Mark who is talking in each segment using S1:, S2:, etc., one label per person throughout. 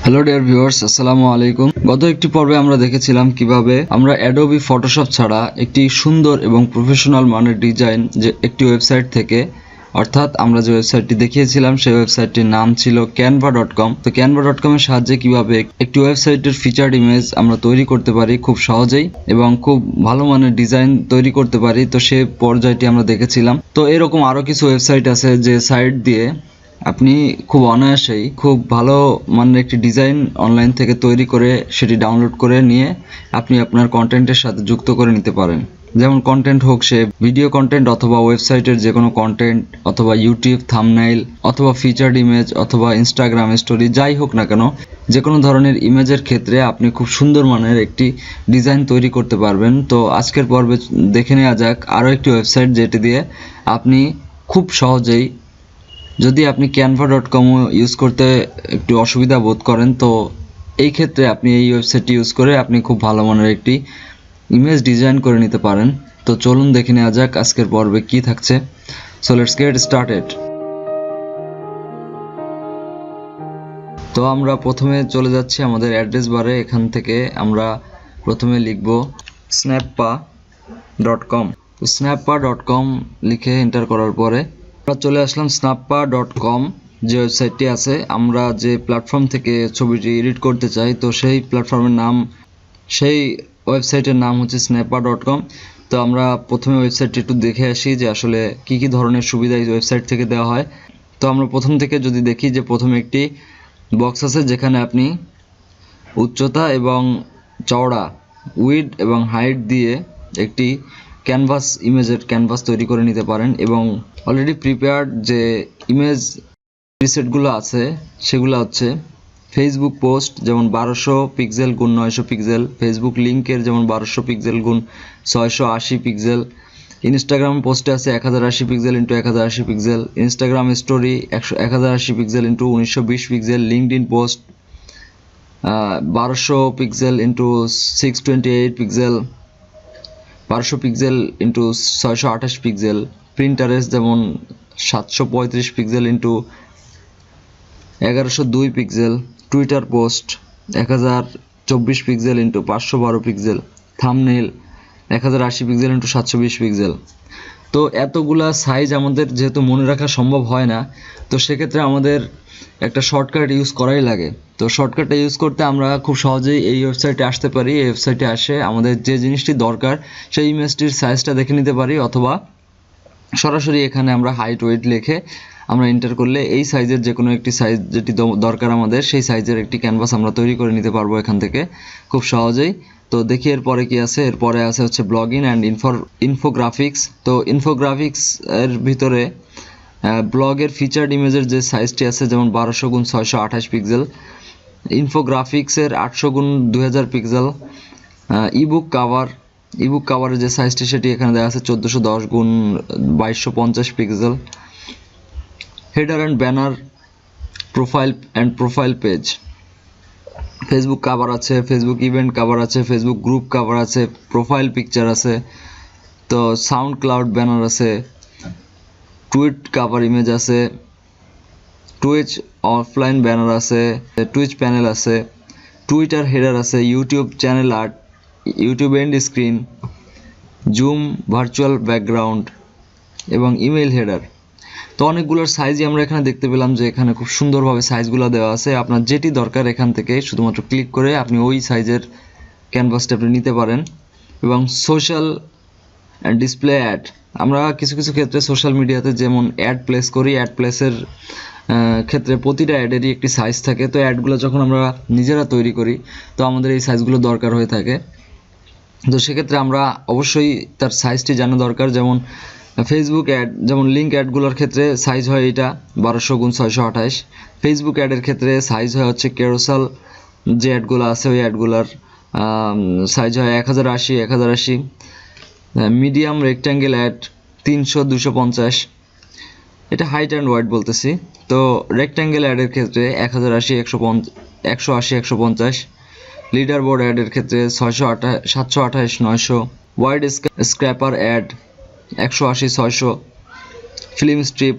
S1: Hello dear viewers, আসসালামু আলাইকুম। গত একটি পর্বে আমরা দেখেছিলাম কিভাবে আমরা অ্যাডোবি ফটোশপ ছাড়া একটি সুন্দর এবং প্রফেশনাল মানের ডিজাইন যে একটি ওয়েবসাইট থেকে, অর্থাৎ আমরা যে ওয়েবসাইটটি দেখিয়েছিলাম সেই ওয়েবসাইটটির নাম ছিল canva.com। তো canva.com এর সাহায্যে কিভাবে একটি ওয়েবসাইটের ফিচার্ড ইমেজ আমরা তৈরি করতে পারি খুব সহজেই এবং খুব ভালো মানের ডিজাইন তৈরি করতে পারি, তো সেই পর্যায়টি আমরা দেখেছিলাম। তো এরকম আরও কিছু ওয়েবসাইট আছে যে সাইট দিয়ে আপনি খুব অনায়াসেই খুব ভালো মানের একটি ডিজাইন অনলাইন থেকে তৈরি করে সেটি ডাউনলোড করে নিয়ে আপনি আপনার কন্টেন্টের সাথে যুক্ত করে নিতে পারেন। যেমন কন্টেন্ট হোক সে ভিডিও কন্টেন্ট অথবা ওয়েবসাইটের যে কোনো কন্টেন্ট অথবা ইউটিউব থাম্বনেইল অথবা ফিচার্ড ইমেজ অথবা ইনস্টাগ্রাম স্টোরি, যাই হোক না কেন যে কোনো ধরনের ইমেজের ক্ষেত্রে আপনি খুব সুন্দর মানের একটি ডিজাইন তৈরি করতে পারবেন। তো আজকের পর্বে দেখে নেওয়া যাক আরও একটি ওয়েবসাইট যেটি দিয়ে আপনি খুব সহজেই, যদি আপনি canva.com ইউজ করতে একটু অসুবিধা বোধ করেন তো এই ক্ষেত্রে আপনি এই ওয়েবসাইটটি ইউজ করে আপনি খুব ভালো মানের একটি ইমেজ ডিজাইন করে নিতে পারেন। তো চলুন দেখে নেওয়া যাক আজকের পর্বে কি থাকছে। So let's get started. তো আমরা প্রথমে চলে যাচ্ছি আমাদের অ্যাড্রেস বারে। এখান থেকে আমরা প্রথমে লিখব snappa.com। তো snappa.com লিখে এন্টার করার পরে আমরা চলে আসলাম snappa.com যে ওয়েবসাইটটি আছে। আমরা যে প্ল্যাটফর্ম থেকে ছবিটি এডিট করতে চাই তো সেই প্ল্যাটফর্মের নাম, সেই ওয়েবসাইটের নাম হচ্ছে snappa.com। তো আমরা প্রথমে ওয়েবসাইটটি একটু দেখে আসি যে আসলে কি কি ধরনের সুবিধা এই ওয়েবসাইট থেকে দেওয়া হয়। তো আমরা প্রথম থেকে যদি দেখি যে প্রথমে একটি বক্স আছে যেখানে আপনি উচ্চতা এবং চওড়া, উইড এবং হাইট দিয়ে একটি ক্যানভাস ইমেজের ক্যানভাস তৈরি করে নিতে পারেন এবং অলরেডি প্রিপেয়ার্ড যে ইমেজ প্রিসেটগুলো আছে সেগুলো হচ্ছে ফেসবুক পোস্ট যেমন 1200 পিক্সেল গুণ 900 পিক্সেল, ফেসবুক লিঙ্কের যেমন 1200 পিক্সেল গুণ 680 পিক্সেল, ইনস্টাগ্রাম পোস্টে আছে 1080 pixel into 1080 pixel, Instagram story 1080 pixel into 1920 pixel, LinkedIn post 1200 pixel into 628 pixel, 1200 pixel into 628 pixel, Pinterest যেমন 735 pixel into 1102 pixel, Twitter post 1024 pixel into 512 pixel, thumbnail 1080 pixel into 720 pixel. তো এতগুলা size আমাদের যেহেতু মনে রাখা সম্ভব হয় না, তো সেক্ষেত্রে আমাদের একটা শর্টকাট ইউজ করাই লাগে। তো শর্টকাটটা ইউজ করতে আমরা খুব সহজেই এই ওয়েবসাইটে আসতে পারি। এই ওয়েবসাইটে আসে আমাদের যে জিনিসটি দরকার সেই ইমেজটির সাইজটা দেখে নিতে পারি, অথবা সরাসরি এখানে আমরা হাইট ওয়েট লিখে আমরা এন্টার করলে এই সাইজের যে কোনো একটি সাইজ যেটি দরকার আমাদের সেই সাইজের একটি ক্যানভাস আমরা তৈরি করে নিতে পারবো এখান থেকে খুব সহজেই। তো দেখি এরপরে কি আছে। এরপরে আছে হচ্ছে ব্লগিং অ্যান্ড ইনফোগ্রাফিক্স। তো ইনফোগ্রাফিক্স এর ভিতরে ব্লগের ফিচার্ড ইমেজের যে সাইজটি আছে যেমন 1200 গুণ 628 পিক্সেল, ইনফোগ্রাফিক্সের 800 গুণ 2000 পিক্সেল, ইবুক কাভারের যে সাইজটি সেটি এখানে দেওয়া আছে 1410 গুণ 2250 pixel, header and banner, profile page, Facebook cover আছে, ফেসবুক ইভেন্ট কাভার আছে, ফেসবুক গ্রুপ কাভার আছে, প্রোফাইল পিকচার আছে, তো সাউন্ড ক্লাউড ব্যানার আছে, টুইট কাভার ইমেজ আছে, টুইচ অফলাইন ব্যানার আছে, টুইচ প্যানেল আছে, টুইটার হেডার আছে, YouTube channel art, YouTube and screen, zoom virtual background এবং ইমেল হেডার। তো অনেকগুলোর সাইজই আমরা এখানে দেখতে পেলাম যে এখানে খুব সুন্দরভাবে সাইজগুলো দেওয়া আছে। আপনার যেটি দরকার এখান থেকে শুধুমাত্র ক্লিক করে আপনি ওই সাইজের ক্যানভাসটা আপনি নিতে পারেন। এবং সোশ্যাল অ্যান্ড ডিসপ্লে অ্যাড, আমরা কিছু কিছু ক্ষেত্রে সোশ্যাল মিডিয়াতে যেমন অ্যাড প্লেস করি, অ্যাড প্লেসের ক্ষেত্রে প্রতিটা অ্যাডেরই একটি সাইজ থাকে। তো অ্যাডগুলো যখন আমরা নিজেরা তৈরি করি তো আমাদের এই সাইজগুলো দরকার হয়ে থাকে। তো সেক্ষেত্রে আমরা অবশ্যই তার সাইজটি জানা দরকার। যেমন ফেসবুক অ্যাড, যেমন লিঙ্ক অ্যাডগুলোর ক্ষেত্রে সাইজ হয় এটা 1200 গুণ 628। ফেসবুক অ্যাডের ক্ষেত্রে সাইজ হয় হচ্ছে ক্যারোসেল যে অ্যাডগুলো আছে ওই অ্যাডগুলোর সাইজ হয় 1080। মিডিয়াম রেক্ট্যাঙ্গেল অ্যাড 300 250, এটা হাইট অ্যান্ড ওয়াইড বলতেছি। তো রেক্ট্যাঙ্গেল অ্যাডের ক্ষেত্রে 1080 180 150, লিডার বোর্ড অ্যাডের ক্ষেত্রে 728 900, wide scraper ad 180 600, film strip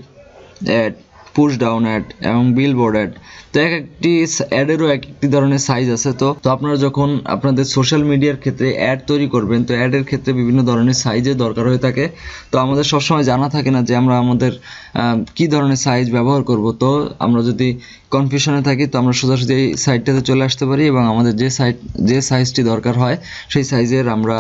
S1: ad push down ad এবং বিলবোর্ড অ্যাড। তো এক একটি অ্যাডেরও এক একটি ধরনের সাইজ আছে। তো আপনারা যখন আপনাদের সোশ্যাল মিডিয়ার ক্ষেত্রে অ্যাড তৈরি করবেন, তো অ্যাডের ক্ষেত্রে বিভিন্ন ধরনের সাইজের দরকার হয়ে থাকে। তো আমাদের সবসময় জানা থাকে না যে আমরা আমাদের কী ধরনের সাইজ ব্যবহার করব। তো আমরা যদি কনফিউশনে থাকি, তো আমরা সোজাসুজি এই সাইটটাতে চলে আসতে পারি এবং আমাদের যে সাইজটি দরকার হয় সেই সাইজের আমরা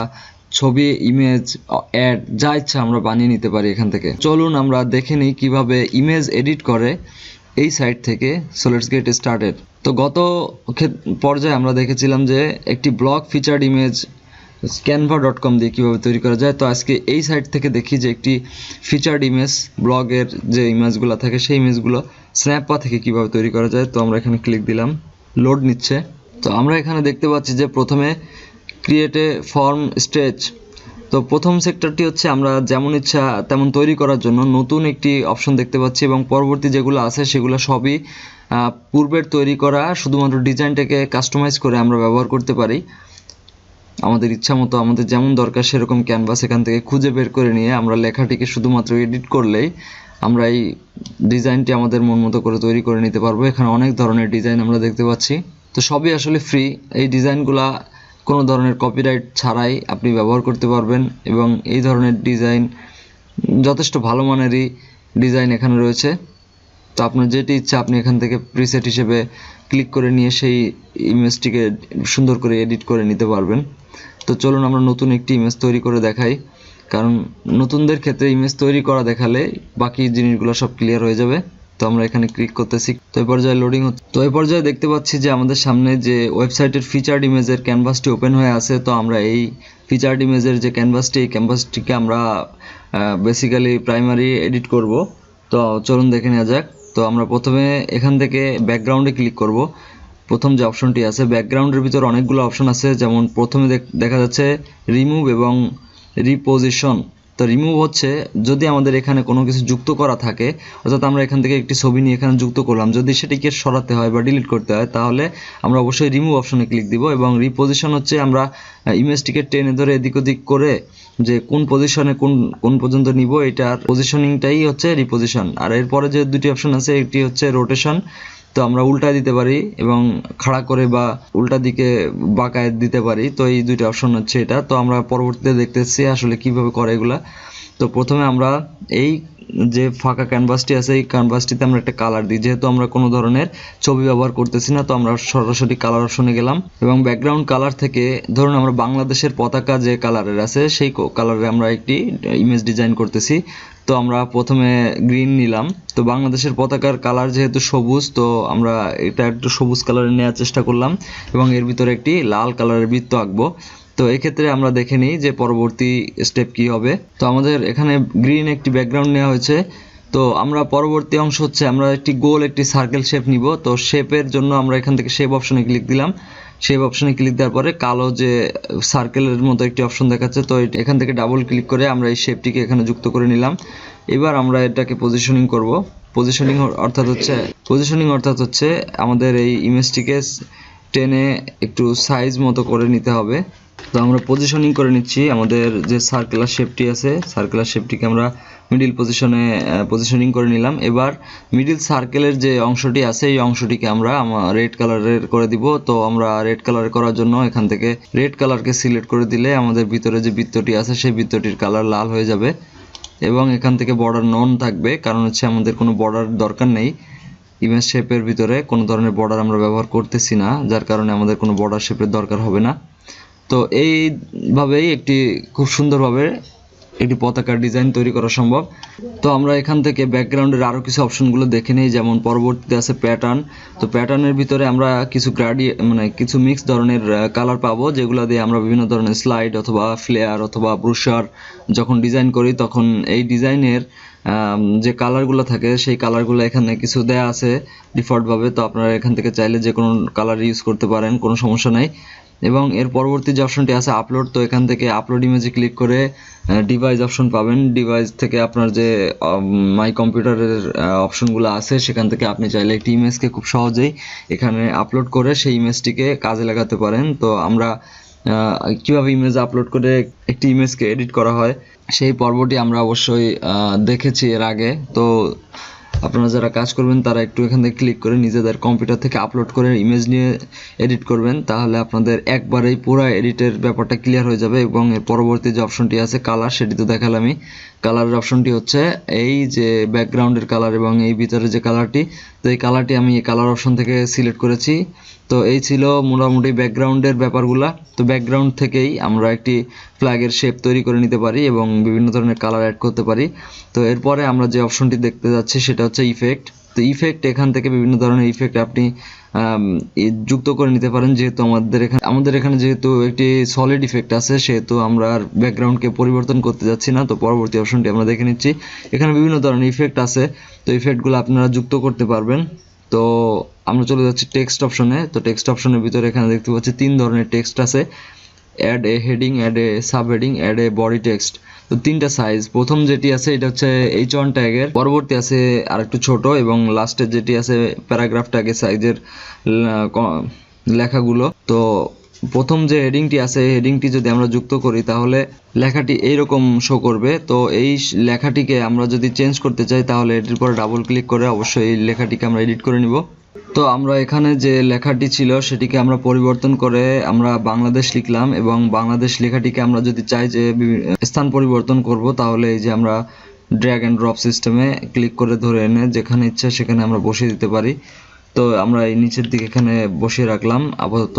S1: ছবি, ইমেজ, অ্যাড যা ইচ্ছা আমরা বানিয়ে নিতে পারি এখান থেকে। চলুন আমরা দেখে নিই কীভাবে ইমেজ এডিট করে এই সাইট থেকে। So let's get started. তো গত পর্যায়ে আমরা দেখেছিলাম যে একটি ব্লগ ফিচার্ড ইমেজ canva.com দিয়ে কীভাবে তৈরি করা যায়। তো আজকে এই সাইট থেকে দেখি যে একটি ফিচার্ড ইমেজ, ব্লগের যে ইমেজগুলো থাকে সেই ইমেজগুলো স্ন্যাপা থেকে কীভাবে তৈরি করা যায়। তো আমরা এখানে ক্লিক দিলাম, লোড নিচ্ছে। তো আমরা এখানে দেখতে পাচ্ছি যে প্রথমে ক্রিয়েট এ ফর্ম স্টেজ। তো প্রথম সেক্টরটি হচ্ছে আমরা যেমন ইচ্ছা তেমন তৈরি করার জন্য নতুন একটি অপশন দেখতে পাচ্ছি এবং পরবর্তী যেগুলো আছে সেগুলো সবই পূর্বের তৈরি করা, শুধুমাত্র ডিজাইনটাকে কাস্টমাইজ করে আমরা ব্যবহার করতে পারি আমাদের ইচ্ছা মতো, আমাদের যেমন দরকার সেরকম ক্যানভাস এখান থেকে খুঁজে বের করে নিয়ে আমরা লেখাটিকে শুধুমাত্র এডিট করলেই আমরা এই ডিজাইনটি আমাদের মন মতো করে তৈরি করে নিতে পারবো। এখানে অনেক ধরনের ডিজাইন আমরা দেখতে পাচ্ছি। তো সবই আসলে ফ্রি। এই ডিজাইনগুলা কোনো ধরনের কপিরাইট ছাড়াই আপনি ব্যবহার করতে পারবেন এবং এই ধরনের ডিজাইন যথেষ্ট ভালো মানেরই ডিজাইন এখানে রয়েছে। তো আপনার যেটি ইচ্ছা আপনি এখান থেকে প্রিসেট হিসেবে ক্লিক করে নিয়ে সেই ইমেজটিকে সুন্দর করে এডিট করে নিতে পারবেন। তো চলুন আমরা নতুন একটি ইমেজ তৈরি করে দেখাই, কারণ নতুনদের ক্ষেত্রে ইমেজ তৈরি করা দেখালে বাকি জিনিসগুলো সব ক্লিয়ার হয়ে যাবে। তো আমরা এখানে ক্লিক করতেছি। তো এই পর্যায়ে লোডিং হচ্ছে। তো এই পর্যায়ে দেখতে পাচ্ছি যে আমাদের সামনে যে ওয়েবসাইটের ফিচার্ড ইমেজের ক্যানভাসটি ওপেন হয়ে আছে। তো আমরা এই ফিচার্ড ইমেজের যে ক্যানভাসটি, এই ক্যানভাসটিকে আমরা বেসিক্যালি প্রাইমারি এডিট করব। তো চলুন দেখে নেওয়া যাক। তো আমরা প্রথমে এখান থেকে ব্যাকগ্রাউন্ডে ক্লিক করব। প্রথম যে অপশনটি আছে, ব্যাকগ্রাউন্ডের ভিতর অনেকগুলো অপশন আছে। যেমন প্রথমে দেখা যাচ্ছে রিমুভ এবং রিপোজিশন। তো রিমুভ হচ্ছে যদি আমাদের এখানে কোনো কিছু যুক্ত করা থাকে, অর্থাৎ আমরা এখান থেকে একটি ছবি নিয়ে এখানে যুক্ত করলাম, যদি সেটিকে সরাতে হয় বা ডিলিট করতে হয় তাহলে আমরা অবশ্যই রিমুভ অপশনে ক্লিক দিব। এবং রিপোজিশন হচ্ছে আমরা ইমেজটিকে টেনে ধরে এদিক ওদিক করে যে কোন পজিশনে কোন পর্যন্ত নিব, এটার পজিশনিংটাই হচ্ছে রিপোজিশন। আর এরপরে যে দুটি অপশন আছে, একটি হচ্ছে রোটেশন। তো আমরা উল্টায় দিতে পারি এবং খাড়া করে বা উল্টা দিকে বাঁকায় দিতে পারি। তো এই দুইটা অপশন হচ্ছে এটা। তো আমরা পরবর্তীতে দেখতেছি আসলে কিভাবে করে এগুলা। তো প্রথমে আমরা এই যে ফাঁকা ক্যানভাসটি আছে এই ক্যানভাসটিতে আমরা একটা কালার দিই। যেহেতু আমরা কোনো ধরনের ছবি ব্যবহার করতেছি না, তো আমরা সরাসরি কালার অপশনে গেলাম এবং ব্যাকগ্রাউন্ড কালার থেকে ধরুন আমরা বাংলাদেশের পতাকা যে কালারের আছে সেই কালারে আমরা একটি ইমেজ ডিজাইন করতেছি। তো আমরা প্রথমে গ্রিন নিলাম। তো বাংলাদেশের পতাকার কালার যেহেতু সবুজ, তো আমরা এটা একটু সবুজ কালারে নেওয়ার চেষ্টা করলাম এবং এর ভিতরে একটি লাল কালারের বৃত্ত আঁকবো। তো এক্ষেত্রে আমরা দেখে নিই যে পরবর্তী স্টেপ কি হবে। তো আমাদের এখানে গ্রিন একটি ব্যাকগ্রাউন্ড নেওয়া হয়েছে। তো আমরা পরবর্তী অংশ হচ্ছে আমরা একটি গোল একটি সার্কেল শেপ নিব। তো শেপের জন্য আমরা এখান থেকে শেপ অপশনে ক্লিক দিলাম। শেপ অপশনে ক্লিক দেওয়ার পরে কালো যে সার্কেলের মতো একটি অপশন দেখাচ্ছে, তো এখান থেকে ডাবল ক্লিক করে আমরা এই শেপটিকে এখানে যুক্ত করে নিলাম। এবার আমরা এটাকে পজিশনিং করব। পজিশনিং অর্থাৎ হচ্ছে আমাদের এই ইমেজটিকে টেনে একটু সাইজ মতো করে নিতে হবে। তো আমরা পজিশনিং করে নিচ্ছি। আমাদের যে সার্কুলার শেপটি আছে, সার্কুলার শেপটিকে আমরা মিডিল পজিশনিং করে নিলাম। এবার মিডিল সার্কেলের যে অংশটি আছে এই অংশটিকে আমরা রেড কালারের করে দিব। তো আমরা রেড কালার করার জন্য এখান থেকে রেড কালারকে সিলেক্ট করে দিলে আমাদের ভিতরে যে বৃত্তটি আছে সেই বৃত্তটির কালার লাল হয়ে যাবে এবং এখান থেকে বর্ডার নন থাকবে, কারণ হচ্ছে আমাদের কোনো বর্ডার দরকার নেই। ইমেজ শেপের ভিতরে কোনো ধরনের বর্ডার আমরা ব্যবহার করতেছি না, যার কারণে আমাদের কোনো বর্ডার শেপের দরকার হবে না। তো এইভাবেই একটি খুব সুন্দরভাবে একটি পতাকার ডিজাইন তৈরি করা সম্ভব। তো আমরা এখান থেকে ব্যাকগ্রাউন্ডের আরও কিছু অপশনগুলো দেখে নিই। যেমন পরবর্তীতে আছে প্যাটার্ন। তো প্যাটার্নের ভিতরে আমরা কিছু কিছু মিক্স ধরনের কালার পাবো, যেগুলো দিয়ে আমরা বিভিন্ন ধরনের স্লাইড অথবা ফ্লেয়ার অথবা ব্রুশার যখন ডিজাইন করি তখন এই ডিজাইনের যে কালারগুলো থাকে সেই কালারগুলো এখানে কিছু দেয়া আছে ডিফল্টভাবে। তো আপনারা এখান থেকে চাইলে যে কোনো কালার ইউজ করতে পারেন, কোনো সমস্যা নাই। এবং এর পরবর্তী যে অপশনটি আছে আপলোড। তো এখান থেকে আপলোড ইমেজে ক্লিক করে ডিভাইস অপশন পাবেন। ডিভাইস থেকে আপনার যে মাই কম্পিউটারের অপশনগুলো আছে সেখান থেকে আপনি চাইলে একটি ইমেজকে খুব সহজেই এখানে আপলোড করে সেই ইমেজটিকে কাজে লাগাতে পারেন। তো আমরা কিভাবে ইমেজ আপলোড করে একটি ইমেজকে এডিট করা হয় সেই পর্বটি আমরা অবশ্যই দেখেছি এর আগে। তো আপনারা যারা কাজ করবেন তারা একটু এখান থেকে ক্লিক করে নিজেদের কম্পিউটার থেকে আপলোড করে ইমেজ নিয়ে এডিট করবেন, তাহলে আপনাদের একবারেই পুরো এডিটের ব্যাপারটা ক্লিয়ার হয়ে যাবে। এবং এর পরবর্তী যে অপশনটি আছে কালার, সেটি তো দেখালামই। কালারের অপশনটি হচ্ছে এই যে ব্যাকগ্রাউন্ডের কালার এবং এই ভিতরে যে কালারটি, তো এই কালারটি আমি এই কালার অপশন থেকে সিলেক্ট করেছি। তো এই ছিল মোটামুটি ব্যাকগ্রাউন্ডের ব্যাপারগুলা। তো ব্যাকগ্রাউন্ড থেকেই আমরা একটি ফ্ল্যাগের শেপ তৈরি করে নিতে পারি এবং বিভিন্ন ধরনের কালার অ্যাড করতে পারি। তো এরপরে আমরা যে অপশনটি দেখতে যাচ্ছি সেটা হচ্ছে ইফেক্ট। তো ইফেক্ট, এখান থেকে বিভিন্ন ধরনের ইফেক্ট আপনি যুক্ত করে নিতে পারেন। যেহেতু আমাদের এখানে যেহেতু একটি সলিড ইফেক্ট আছে, সেহেতু আমরা আর ব্যাকগ্রাউন্ডকে পরিবর্তন করতে যাচ্ছি না। তো পরবর্তী অপশনটি আমরা দেখে নিচ্ছি। এখানে বিভিন্ন ধরনের ইফেক্ট আছে, তো ইফেক্টগুলো আপনারা যুক্ত করতে পারবেন। তো আমরা চলে যাচ্ছি টেক্সট অপশনে। তো টেক্সট অপশনের ভিতরে এখানে দেখতে পাচ্ছি 3 ধরনের টেক্সট আছে, অ্যাড এ হেডিং, অ্যাড এ সাব হেডিং, অ্যাড এ বডি টেক্সট। তো 3টা সাইজ। প্রথম যেটি আছে এটা হচ্ছে H1 ট্যাগের, পরবর্তী আছে আরেকটু ছোট, এবং লাস্টের যেটি আছে প্যারাগ্রাফ ট্যাগের সাইজের লেখাগুলো। তো প্রথম যে হেডিংটি আছে, হেডিংটি যদি আমরা যুক্ত করি তাহলে লেখাটি এইরকম শো করবে। তো এই লেখাটিকে আমরা যদি চেঞ্জ করতে চাই তাহলে এটির পরে ডাবল ক্লিক করে অবশ্যই এই লেখাটিকে আমরা এডিট করে নিব। তো আমরা এখানে যে লেখাটি ছিল সেটিকে আমরা পরিবর্তন করে আমরা বাংলাদেশ লিখলাম, এবং বাংলাদেশ লেখাটিকে আমরা যদি চাই যে স্থান পরিবর্তন করব, তাহলে এই যে আমরা ড্র্যাগ অ্যান্ড ড্রপ সিস্টেমে ক্লিক করে ধরে এনে যেখানে ইচ্ছা সেখানে আমরা বসিয়ে দিতে পারি। তো আমরা এই নিচের দিকে এখানে বসিয়ে রাখলাম আপাতত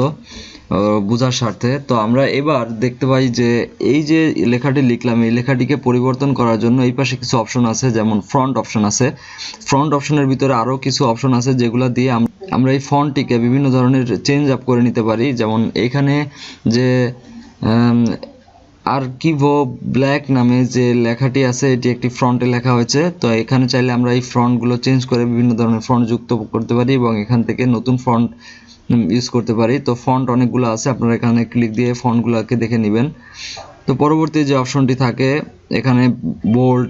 S1: বোঝার স্বার্থে। তো আমরা এবার দেখতে পাই যে এই যে লেখাটি লিখলাম, এই লেখাটিকে পরিবর্তন করার জন্য এই পাশে কিছু অপশন আছে, যেমন ফ্রন্ট অপশন আছে। ফ্রন্ট অপশনের ভিতরে আরও কিছু অপশন আছে যেগুলো দিয়ে আমরা এই ফন্টটিকে বিভিন্ন ধরনের চেঞ্জ আপ করে নিতে পারি। যেমন এখানে যে আর্কিভো ব্ল্যাক নামে যে লেখাটি আছে, এটি একটি ফ্রন্টে লেখা হয়েছে। তো এখানে চাইলে আমরা এই ফন্টগুলো চেঞ্জ করে বিভিন্ন ধরনের ফন্ট যুক্ত করতে পারি এবং এখান থেকে নতুন ফন্ট ইউজ করতে পারি। তো ফন্ট অনেকগুলো আছে, আপনারা এখানে ক্লিক দিয়ে ফন্টগুলোকে দেখে নেবেন। তো পরবর্তী যে অপশনটি থাকে এখানে বোল্ড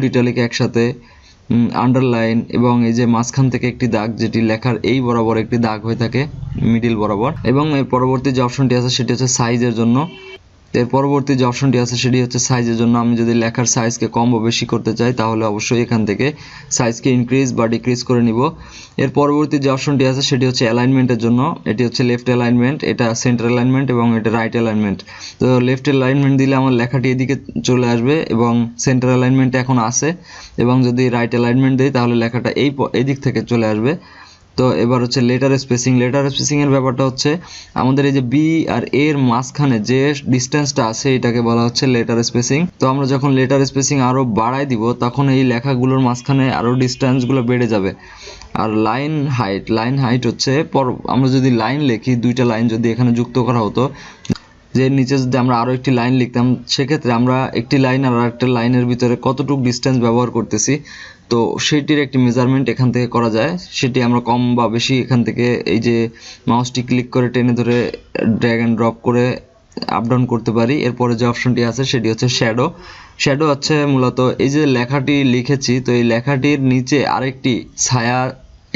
S1: ইটালিক একসাথে, আন্ডারলাইন, এবং এই যে মাঝখান থেকে একটি দাগ, যেটি লেখার এই বরাবর একটি দাগ হয়ে থাকে মিডিল বরাবর। এবং এর পরবর্তী যে অপশনটি আছে সেটি হচ্ছে সাইজের জন্য। এর পরবর্তী যে অপশনটি আছে সেটি হচ্ছে সাইজের জন্য। আমি যদি লেখার সাইজকে কম বা বেশি করতে চাই তাহলে অবশ্যই এখান থেকে সাইজকে ইনক্রিজ বা ডিক্রিজ করে নিব। এর পরবর্তী যে অপশনটি আছে সেটি হচ্ছে অ্যালাইনমেন্টের জন্য। এটি হচ্ছে লেফট অ্যালাইনমেন্ট, এটা সেন্টার অ্যালাইনমেন্ট এবং এটা রাইট অ্যালাইনমেন্ট। তো লেফট অ্যালাইনমেন্ট দিলে আমার লেখাটি এদিকে চলে আসবে এবং সেন্টার অ্যালাইনমেন্টে এখন আছে, এবং যদি রাইট অ্যালাইনমেন্ট দিই তাহলে লেখাটা এই দিক থেকে চলে আসবে। তো এবার হচ্ছে লেটার স্পেসিং। এর ব্যাপারটা হচ্ছে আমাদের এই যে বি আর এর মাঝখানে যে ডিস্টেন্সটা আছে এটাকে বলা হচ্ছে লেটার স্পেসিং। তো আমরা যখন লেটার স্পেসিং আরো বাড়ায় দিব তখন এই লেখাগুলোর মাঝখানে আরো ডিস্টেন্সগুলো বেড়ে যাবে। আর লাইন হাইট হচ্ছে আমরা যদি লাইন লিখি, 2টা লাইন যদি এখানে যুক্ত করা হতো, যে নিচে যদি আমরা আরো একটি লাইন লিখতাম, সেক্ষেত্রে আমরা একটি লাইন আর আরেকটা লাইনের ভিতরে কতটুকু ডিস্টেন্স ব্যবহার করতেছি, তো সেটির একটি মেজারমেন্ট এখান থেকে করা যায়। সেটি আমরা কম বা বেশি এখান থেকে এই যে মাউসটি ক্লিক করে টেনে ধরে ড্র্যাগ অ্যান্ড ড্রপ করে আপ ডাউন করতে পারি। এরপরে যে অপশনটি আছে সেটি হচ্ছে শ্যাডো হচ্ছে মূলত এই যে লেখাটি লিখেছি, তো এই লেখাটির নিচে আরেকটি ছায়া,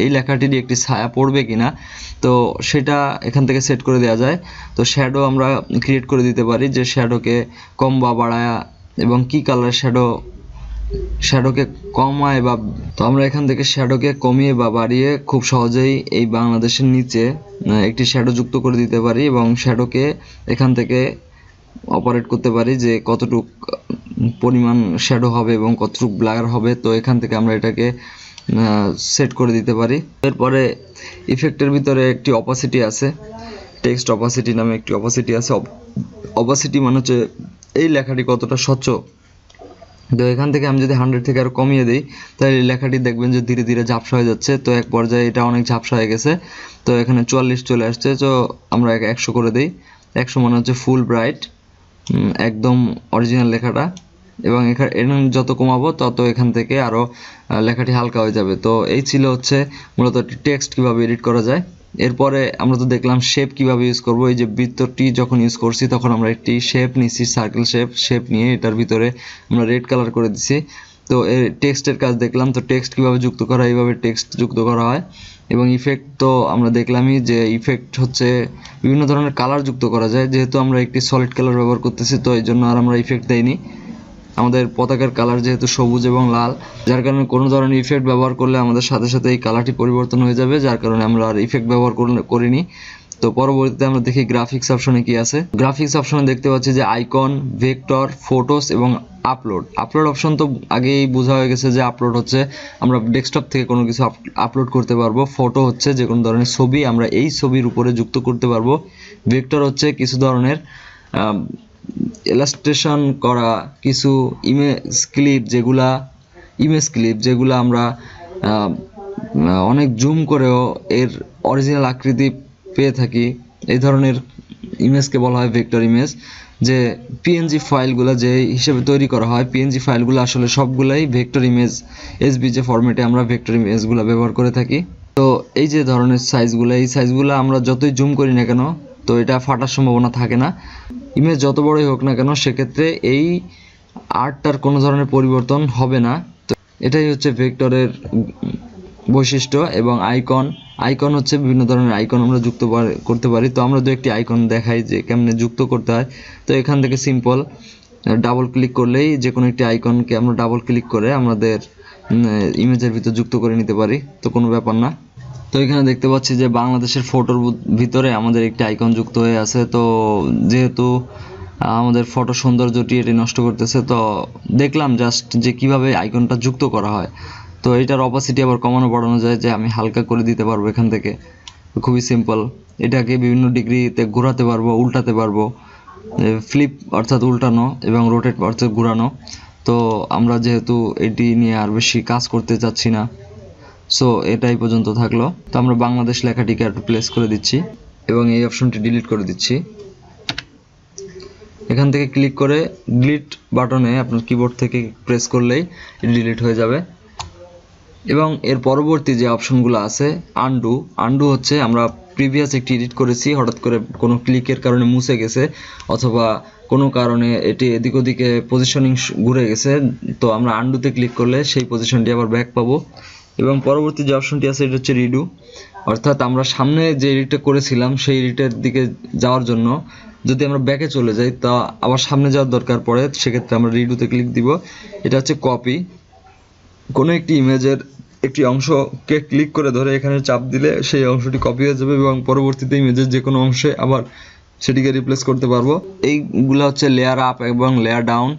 S1: এই লেখাটির একটি ছায়া পড়বে কিনা, তো সেটা এখান থেকে সেট করে দেওয়া যায়। তো শ্যাডো আমরা ক্রিয়েট করে দিতে পারি, যে শ্যাডোকে কম বা বাড়ায়া এবং কি কালার শ্যাডোকে কমায় বা, তো আমরা এখান থেকে শ্যাডোকে কমিয়ে বা বাড়িয়ে খুব সহজেই এই বাংলাদেশের নিচে একটি শ্যাডো যুক্ত করে দিতে পারি এবং শ্যাডোকে এখান থেকে অপারেট করতে পারি যে কতটুক পরিমাণ শ্যাডো হবে এবং কতটুক ব্লার হবে। তো এখান থেকে আমরা এটাকে সেট করে দিতে পারি। এরপরে ইফেক্টের ভিতরে একটি অপাসিটি আছে, টেক্সট অপাসিটি নামে একটি অপাসিটি আছে। অপাসিটি মানে হচ্ছে এই লেখাটি কতটা স্বচ্ছ। তো এখান থেকে আমি যদি 100 থেকে আরো কমিয়ে দিই তাহলে লেখাটি দেখবেন যে ধীরে ধীরে ঝাপসা হয়ে যাচ্ছে। তো এক পর্যায়ে এটা অনেক ঝাপসা হয়ে গেছে। তো এখানে 44 চলে আসছে। তো আমরা 100 করে দিই। 100 মানে হচ্ছে ফুল ব্রাইট, একদম অরিজিনাল লেখাটা। এবং এখানে যত কমাবো তত এখান থেকে আরো লেখাটি হালকা হয়ে যাবে। তো এই ছিল হচ্ছে মূলত টেক্সট কিভাবে এডিট করা যায়। এরপরে আমরা তো দেখলাম শেপ কিভাবে ইউজ করব। এই যে বৃত্তটি যখন ইউজ করছি তখন আমরা একটি শেপ নিছি, সার্কেল শেপ নিয়ে এটার ভিতরে আমরা রেড কালার করে দিছি। তো এর টেক্সটের কাজ দেখলাম। তো টেক্সট কিভাবে যুক্ত করা, এইভাবে টেক্সট যুক্ত করা হয়। এবং ইফেক্ট তো আমরা দেখলামই যে ইফেক্ট হচ্ছে বিভিন্ন ধরনের কালার যুক্ত করা যায়। যেহেতু আমরা একটি সলিড কালার ব্যবহার করতেছি তো এই জন্য আর আমরা ইফেক্ট দেইনি। আমাদের পতাকার কালার যেহেতু সবুজ এবং লাল, যার কারণে কোনো ধরনের ইফেক্ট ব্যবহার করলে আমাদের সাথে সাথে এই কালারটি পরিবর্তন হয়ে যাবে, যার কারণে আমরা আর ইফেক্ট ব্যবহার করিনি। তো পরবর্তীতে আমরা দেখি গ্রাফিক্স অপশনে কি আছে। গ্রাফিক্স অপশনে দেখতে পাচ্ছি যে আইকন, ভেক্টর, ফটোস এবং আপলোড অপশন তো আগেই বোঝা হয়ে গেছে যে আপলোড হচ্ছে আমরা ডেস্কটপ থেকে কোনো কিছু আপলোড করতে পারবো। ফটো হচ্ছে যে কোনো ধরনের ছবি আমরা এই ছবির উপরে যুক্ত করতে পারবো। ভেক্টর হচ্ছে কিছু ধরনের ইলাস্ট্রেশন করা কিছু ইমেজ ক্লিপ যেগুলা আমরা অনেক জুম করেও এর অরিজিনাল আকৃতি পেয়ে থাকি। এই ধরনের ইমেজকে বলা হয় ভেক্টর ইমেজ। যে পিএনজি ফাইলগুলো যে হিসেবে তৈরি করা হয়, পিএনজি ফাইলগুলো আসলে সবগুলাই ভেক্টর ইমেজ, এসভিজে ফরম্যাটে আমরা ভেক্টর ইমেজগুলো ব্যবহার করে থাকি। তো এই যে ধরনের সাইজগুলো, এই সাইজগুলো আমরা যতই জুম করি না কেন তো এটা ফাটার সম্ভাবনা থাকে না। ইমেজ যত বড়ই হোক না কেন সেক্ষেত্রে এই আর্টটার কোনো ধরনের পরিবর্তন হবে না। তো এটাই হচ্ছে ভেক্টরের বৈশিষ্ট্য। এবং আইকন হচ্ছে বিভিন্ন ধরনের আইকন আমরা যুক্ত করতে পারি। তো আমরা দু একটি আইকন দেখাই যে কেমনে যুক্ত করতে হয়। তো এখান থেকে সিম্পল ডাবল ক্লিক করলেই যে কোনো একটি আইকনকে আমরা ডাবল ক্লিক করে আমাদের ইমেজের ভিতর যুক্ত করে নিতে পারি, তো কোনো ব্যাপার না। তো এখানে দেখতে পাচ্ছি যে বাংলাদেশের ফটোর ভিতরে আমাদের একটি আইকন যুক্ত হয়ে আছে। তো যেহেতু আমাদের ফটো সৌন্দর্যটি এটি নষ্ট করতেছে, তো দেখলাম জাস্ট যে কিভাবে আইকনটা যুক্ত করা হয়। তো এটার অপাসিটি আবার কমানো বাড়ানো যায়, যে আমি হালকা করে দিতে পারবো এখান থেকে। খুবই সিম্পল। এটাকে বিভিন্ন ডিগ্রিতে ঘোরাতে পারবো, উল্টাতে পারবো, ফ্লিপ অর্থাৎ উল্টানো এবং রোটেট অর্থাৎ ঘোরানো। তো আমরা যেহেতু এটি নিয়ে আর বেশি কাজ করতে চাচ্ছি না, সো এটাই পর্যন্ত থাকলো। তো আমরা বাংলাদেশ লেখাটিকে একটু প্লেস করে দিচ্ছি এবং এই অপশনটি ডিলিট করে দিচ্ছি। এখান থেকে ক্লিক করে ডিলিট বাটনে আপনার কিবোর্ড থেকে প্রেস করলেই ডিলিট হয়ে যাবে। এবং এর পরবর্তী যে অপশনগুলো আছে, আনডু হচ্ছে আমরা প্রিভিয়াস একটি এডিট করেছি, হঠাৎ করে কোনো ক্লিকের কারণে মুছে গেছে অথবা কোনো কারণে এটি এদিক ওদিকে পজিশনিং ঘুরে গেছে, তো আমরা আনডুতে ক্লিক করলে সেই পজিশনটি আবার ব্যাক পাবো। এবং পরবর্তী যে অপশনটি আছে এটা হচ্ছে রিডু, অর্থাৎ আমরা সামনে যে এডিটটা করেছিলাম সেই এডিটের দিকে যাওয়ার জন্য যদি আমরা ব্যাকে চলে যাই তা আবার সামনে যাওয়ার দরকার পড়ে, সেক্ষেত্রে আমরা রিডুতে ক্লিক দিব। এটা হচ্ছে কপি। কোনো একটি ইমেজের একটি অংশকে ক্লিক করে ধরে এখানে চাপ দিলে সেই অংশটি কপি হয়ে যাবে এবং পরবর্তীতে ইমেজের যে কোনো অংশে আবার সেটিকে রিপ্লেস করতে পারবো। এইগুলো হচ্ছে লেয়ার আপ এবং লেয়ার ডাউন।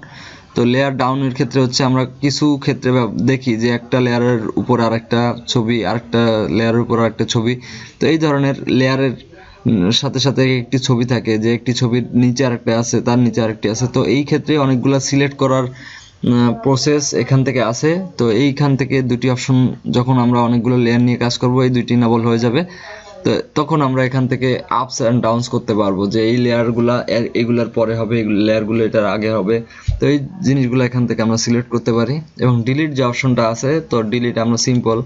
S1: তো লেয়ার ডাউনের ক্ষেত্রে হচ্ছে আমরা কিছু ক্ষেত্রে দেখি যে একটা লেয়ারের উপর আরেকটা ছবি, আরেকটা লেয়ারের উপর আরেকটা ছবি। তো এই ধরনের লেয়ারের সাথে সাথে একটি ছবি থাকে, যে একটি ছবির নিচে আরেকটা আছে, তার নিচে আরেকটি আছে। তো এই ক্ষেত্রে অনেকগুলো সিলেক্ট করার প্রসেস এখান থেকে আসে। তো এইখান থেকে দুটি অপশন, যখন আমরা অনেকগুলো লেয়ার নিয়ে কাজ করব এই দুইটি ইনেবল হয়ে যাবে। তো তখন আমরা এখান থেকে আপস অ্যান্ড ডাউনস করতে পারবো, যে এই লেয়ারগুলো এগুলার পরে হবে, এই লেয়ারগুলো এটার আগে হবে। তো এই জিনিসগুলো এখান থেকে আমরা সিলেক্ট করতে পারি। এবং ডিলিট যে অপশনটা আছে, তো ডিলিট আমরা সিম্পল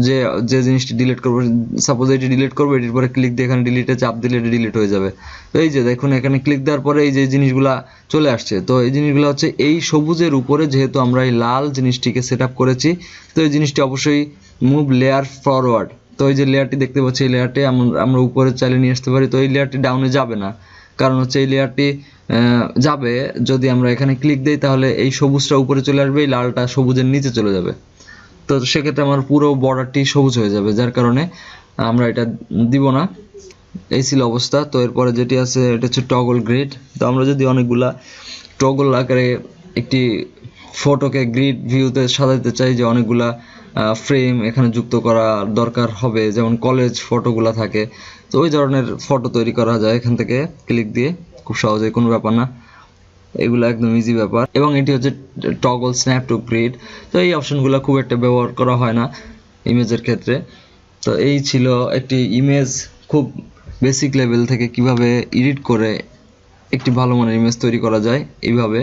S1: যে জিনিসটি ডিলিট করবো, সাপোজ এটি ডিলিট করবো, এটির পরে ক্লিক দিয়ে এখানে ডিলিটে চাপ দিলে এটি ডিলিট হয়ে যাবে। তো এই যে দেখুন এখানে ক্লিক দেওয়ার পরে এই যে জিনিসগুলা চলে আসছে। তো এই জিনিসগুলো হচ্ছে এই সবুজের উপরে যেহেতু আমরা এই লাল জিনিসটিকে সেট আপ করেছি, তো এই জিনিসটি অবশ্যই মুভ লেয়ার ফরওয়ার্ড। তো এই যে লেয়ারটি দেখতে পাচ্ছি, এই লেয়ারটি আমরা উপরে চাইলে নিয়ে আসতে পারি। তো এই লেয়ারটি ডাউনে যাবে না, কারণ হচ্ছে এই লেয়ারটি যাবে যদি আমরা এখানে ক্লিক দিই, তাহলে এই সবুজটা উপরে চলে আসবে, এই লালটা সবুজের নিচে চলে যাবে। তো সেক্ষেত্রে আমার পুরো বর্ডারটি সবুজ হয়ে যাবে, যার কারণে আমরা এটা দিব না। এই ছিল অবস্থা। তো এরপরে যেটি আছে এটা হচ্ছে টগল গ্রিড। তো আমরা যদি অনেকগুলা টগল আকারে একটি ফটোকে গ্রিড ভিউতে সাজাতে চাই, যে অনেকগুলা ফ্রেম এখানে যুক্ত করা দরকার হবে, যেমন কলেজ ফটোগুলা থাকে, তো ওই ধরনের ফটো তৈরি করা যায় এখান থেকে ক্লিক দিয়ে, খুব সহজে, কোনো ব্যাপার না, এগুলো একদম ইজি ব্যাপার। এবং এটি হচ্ছে টগল স্ন্যাপ টু গ্রিড। তো এই অপশনগুলো খুব একটা ব্যবহার করা হয় না ইমেজের ক্ষেত্রে। তো এই ছিল একটি ইমেজ খুব বেসিক লেভেল থেকে কিভাবে এডিট করে একটি ভালো মানের ইমেজ তৈরি করা যায় এইভাবে।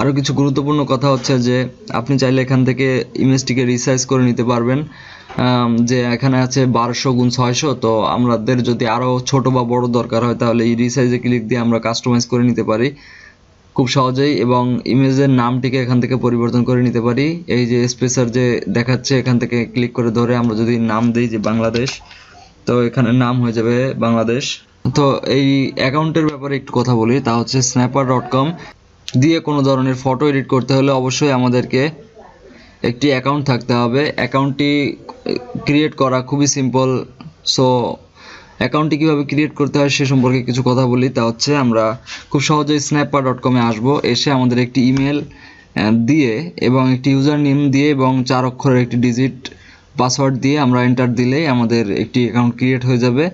S1: আরও কিছু গুরুত্বপূর্ণ কথা হচ্ছে যে আপনি চাইলে এখান থেকে ইমেজটিকে রিসাইজ করে নিতে পারবেন। যে এখানে আছে 1200x600, তো আমাদের যদি আরও ছোট বা বড় দরকার হয় তাহলে এই রিসাইজে ক্লিক দিয়ে আমরা কাস্টমাইজ করে নিতে পারি খুব সহজেই। এবং ইমেজের নামটিকে এখান থেকে পরিবর্তন করে নিতে পারি। এই যে স্পেসার যে দেখাচ্ছে, এখান থেকে ক্লিক করে ধরে আমরা যদি নাম দিই যে বাংলাদেশ, তো এখানে নাম হয়ে যাবে বাংলাদেশ। তো এই অ্যাকাউন্টের ব্যাপারে একটু কথা বলি, তা হচ্ছে snapper.com। দিয়ে কোনো ধরনের ফটো এডিট করতে হলে অবশ্যই আমাদেরকে একটি অ্যাকাউন্ট থাকতে হবে। অ্যাকাউন্টটি ক্রিয়েট করা খুবই সিম্পল। সো অ্যাকাউন্টটি কীভাবে ক্রিয়েট করতে হয় সে সম্পর্কে কিছু কথা বলি। তা হচ্ছে আমরা খুব সহজেই snappa.com-এ আসবো, এসে আমাদের একটি ইমেল দিয়ে এবং একটি ইউজার নেম দিয়ে এবং 4 অক্ষরের একটি ডিজিট পাসওয়ার্ড দিয়ে আমরা এন্টার দিলেই আমাদের একটি অ্যাকাউন্ট ক্রিয়েট হয়ে যাবে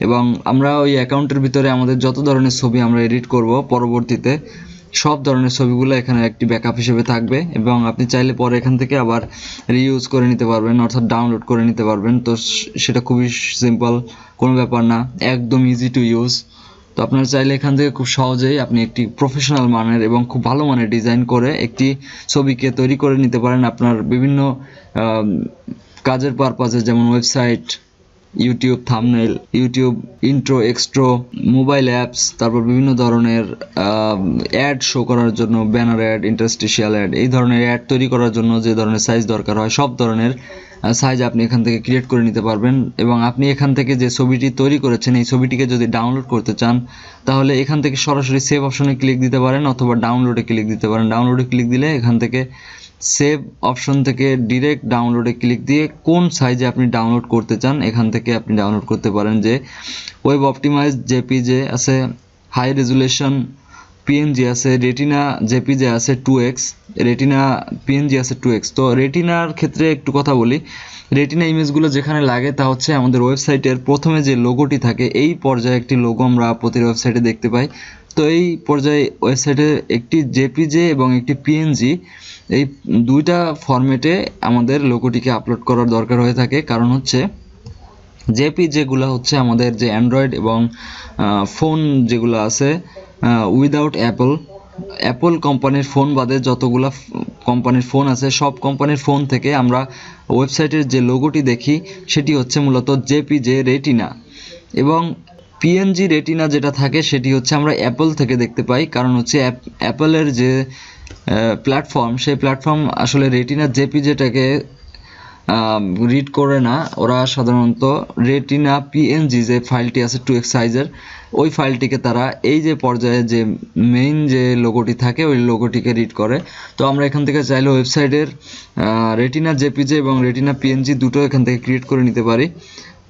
S1: এবং আমরা ওই অ্যাকাউন্টের ভিতরে আমাদের যত ধরনের ছবি আমরা এডিট করব পরবর্তীতে সব ধরনের ছবিগুলো এখানে একটি ব্যাকআপ হিসেবে থাকবে এবং আপনি চাইলে পরে এখান থেকে আবার রিইউজ করে নিতে পারবেন, অর্থাৎ ডাউনলোড করে নিতে পারবেন। তো সেটা খুবই সিম্পল, কোনো ব্যাপার না, একদম ইজি টু ইউজ। তো আপনারা চাইলে এখান থেকে খুব সহজেই আপনি একটি প্রফেশনাল মানের এবং খুব ভালো মানের ডিজাইন করে একটি ছবিকে তৈরি করে নিতে পারেন আপনার বিভিন্ন কাজের পারপাজে, যেমন website, YouTube thumbnail, YouTube intro, extro, mobile apps, তারপর বিভিন্ন ধরনের অ্যাড শো করার জন্য, ব্যানার অ্যাড, ইন্টারস্টিশিয়াল অ্যাড, এই ধরনের অ্যাড তৈরি করার জন্য যে ধরনের সাইজ দরকার হয় সব ধরনের সাইজ আপনি এখান থেকে ক্রিয়েট করে নিতে পারবেন। এবং আপনি এখান থেকে যে ছবিটি তৈরি করেছেন এই ছবিটিকে যদি ডাউনলোড করতে চান তাহলে এখান থেকে সরাসরি সেভ অপশনে ক্লিক দিতে পারেন অথবা ডাউনলোডে ক্লিক দিতে পারেন। ডাউনলোডে ক্লিক দিলে এখান থেকে সেভ অপশন থেকে ডিরেক্ট ডাউনলোডে ক্লিক দিয়ে কোন সাইজে আপনি ডাউনলোড করতে চান এখান থেকে আপনি ডাউনলোড করতে পারেন। যে ওয়েব অপটিমাইজ জেপিজে আছে, হাই রেজুলেশন পিএনজি আছে, রেটিনা জেপিজে আছে 2x, রেটিনা পিএনজি আছে 2x। তো রেটিনার ক্ষেত্রে একটু কথা বলি। রেটিনা ইমেজগুলো যেখানে লাগে তা হচ্ছে আমাদের ওয়েবসাইটের প্রথমে যে লোগোটি থাকে এই পর্যায়ে একটি লোগো আমরা প্রতিটি ওয়েবসাইটে দেখতে পাই। তো এই পর্যায়ে ওয়েবসাইটে একটি জেপিজে এবং একটি পিএনজি, এই দুইটা ফরম্যাটে আমাদের লোগোটিকে আপলোড করার দরকার হয়ে থাকে। কারণ হচ্ছে জেপিজেগুলো হচ্ছে আমাদের যে অ্যান্ড্রয়েড এবং ফোন যেগুলো আছে উইদাউট অ্যাপল কোম্পানির ফোন বাদে যতগুলো কোম্পানির ফোন আছে সব কোম্পানির ফোন থেকে আমরা ওয়েবসাইটের যে লোগোটি দেখি সেটি হচ্ছে মূলত জেপিজে রেটিনা, এবং পিএনজি রেটিনা যেটা থাকে সেটি হচ্ছে আমরা অ্যাপল থেকে দেখতে পাই। কারণ হচ্ছে অ্যাপলের যে প্ল্যাটফর্ম সেই প্ল্যাটফর্ম আসলে রেটিনা জেপিজেটাকে রিড করে না, ওরা সাধারণত রেটিনা পিএনজি যে ফাইলটি আছে 2x সাইজের ওই ফাইলটিকে তারা এই যে পর্যায়ে যে মেইন যে লোগোটি থাকে ওই লোগোটিকে রিড করে। তো আমরা এখান থেকে চাইলে ওয়েবসাইটের রেটিনা জেপিজে এবং রেটিনা পিএনজি দুটো এখান থেকে ক্রিয়েট করে নিতে পারি।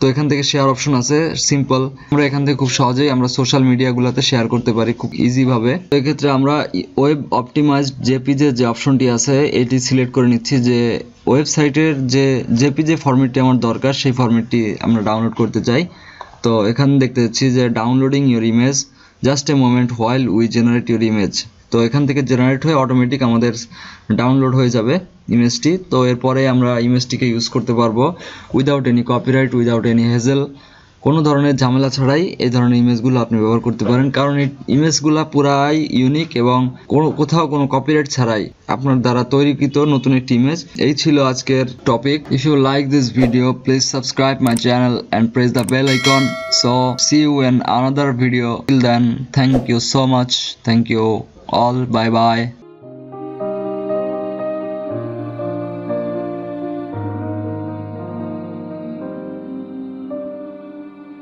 S1: তো এখান থেকে শেয়ার অপশন আছে, সিম্পল, আমরা এখান থেকে খুব সহজেই আমরা সোশ্যাল মিডিয়াগুলোতে শেয়ার করতে পারি খুব ইজিভাবে। তো এক্ষেত্রে আমরা ওয়েব অপটিমাইজড জেপিজে যে অপশনটি আছে এটি সিলেক্ট করে নিচ্ছি যে ওয়েবসাইটের যে জেপিজে ফরম্যাটটি আমার দরকার সেই ফরম্যাটটি আমরা ডাউনলোড করতে চাই। তো এখানে দেখতে পাচ্ছি যে downloading your image, just a moment while we generate your image. তো এখান থেকে জেনারেট হয়ে অটোমেটিক আমাদের ডাউনলোড হয়ে যাবে ইমেজটি। তো এরপরে আমরা ইমেজটিকে ইউজ করতে পারবো without any copyright, without any hazel, কোনো ধরনের ঝামেলা ছাড়াই এই ধরনের ইমেজগুলো আপনি ব্যবহার করতে পারেন। কারণ এই ইমেজগুলো পুরাই ইউনিক এবং কোথাও কোনো কপিরাইট ছাড়াই আপনার দ্বারা তৈরিকৃত নতুন একটি ইমেজ। এই ছিল আজকের topic. If you like this video please subscribe my channel and press the bell icon. So see you in another video. Till then, thank you so much. Thank you all. Bye bye.